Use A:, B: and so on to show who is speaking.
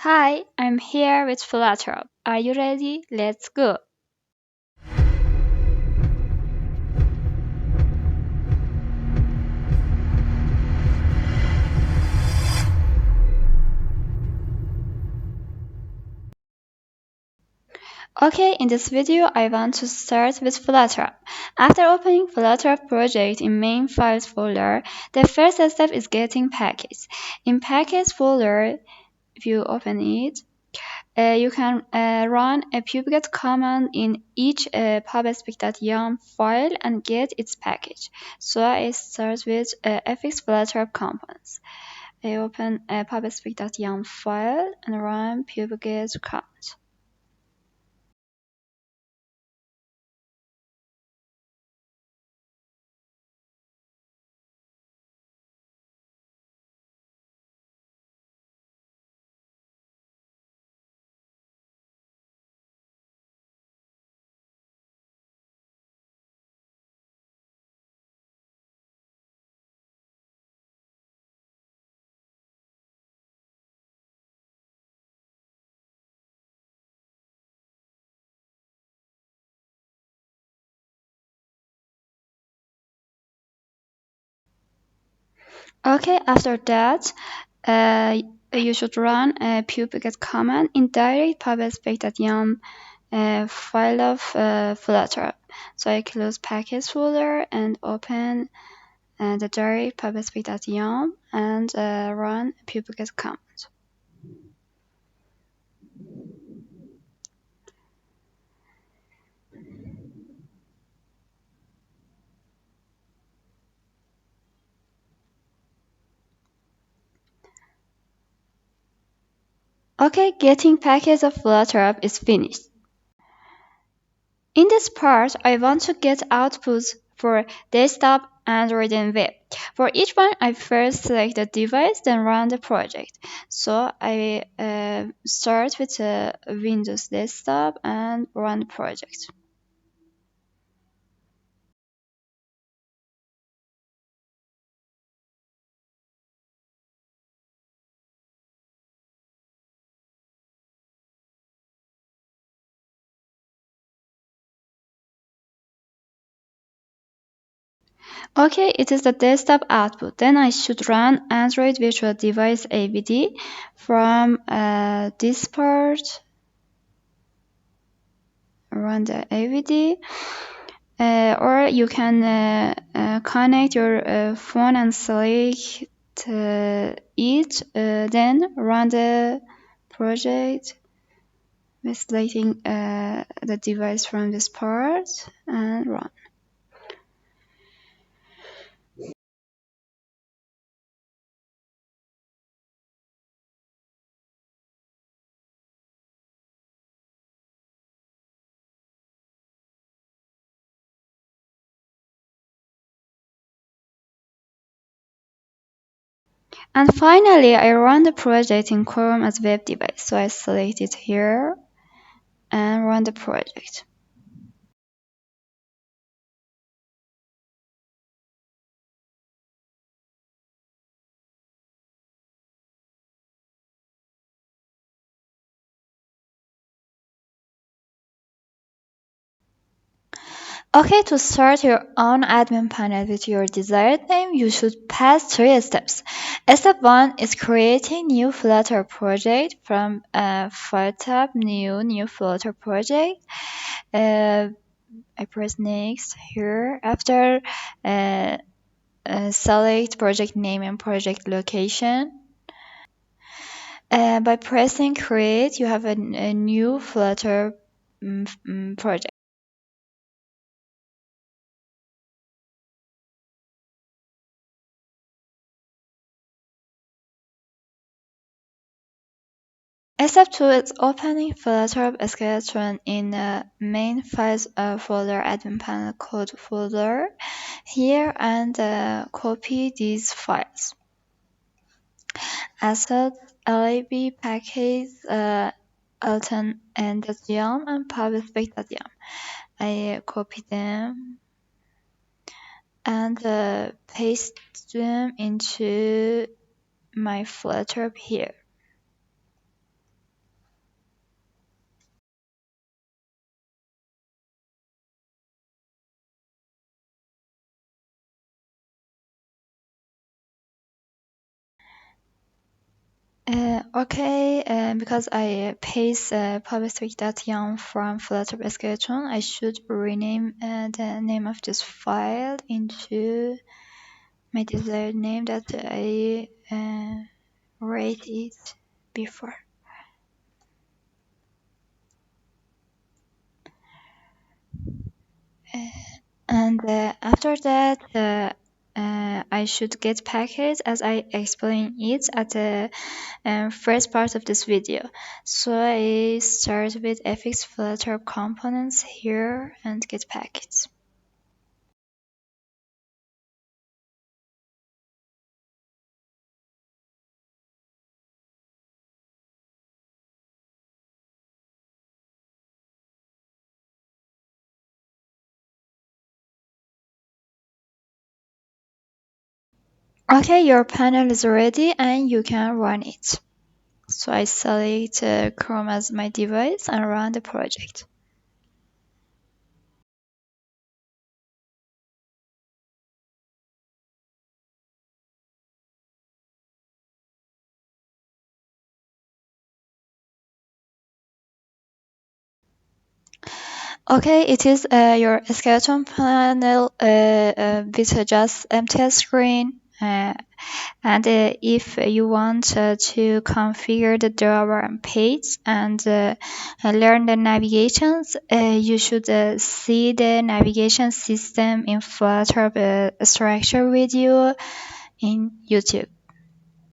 A: Hi, I'm here with Flutterap. Are you ready? Let's go. Okay, in this video, I want to start with Flutterap. After opening Flutterap project in main files folder, the first step is getting package. In package folder, if you open it, you can run a pubget command in each pubspec.yam file and get its package. So I start with fx Flutterap components. I open a pubspec.yam file and run pubget command. Okay, after that, uh, you should run a pubget command in direct pubspec.yam file of Flutter. So I close package folder and open the direct pubspec.yam and run a pubget command. Okay, getting package of Flutterap is finished. In this part, I want to get outputs for desktop, Android, and web. For each one, I first select the device, then run the project. So I start with Windows desktop and run the project. Okay, it is the desktop output. Then I should run Android Virtual Device AVD from this part. Run the AVD. Or you can connect your phone and select it, then run the project by selecting the device from this part and run. And finally, I run the project in Chrome as web device. So I select it here and run the project. Okay, to start your own admin panel with your desired name, you should pass 3 steps. Step 1 is creating new Flutter project from File tab, new Flutter project. I press next here. After select project name and project location. By pressing create, you have a new Flutter project. Step 2 is opening Flutterap skeleton in the main files folder admin panel code folder here and copy these files. Asset, lab, package, alton and.yam and public.yam. I copy them and paste them into my Flutterap here. Okay, because I paste public.yaml from Flutterap Installation, I should rename the name of this file into my desired name that I write it before. And after that, I should get package as I explain it at the first part of this video. So I start with fx Flutter components here and get package. Okay, your panel is ready and you can run it. So I select Chrome as my device and run the project. Okay, it is your skeleton panel with just empty screen. And if you want to configure the drawer and page and learn the navigations, you should see the navigation system in Flutter structure video in YouTube.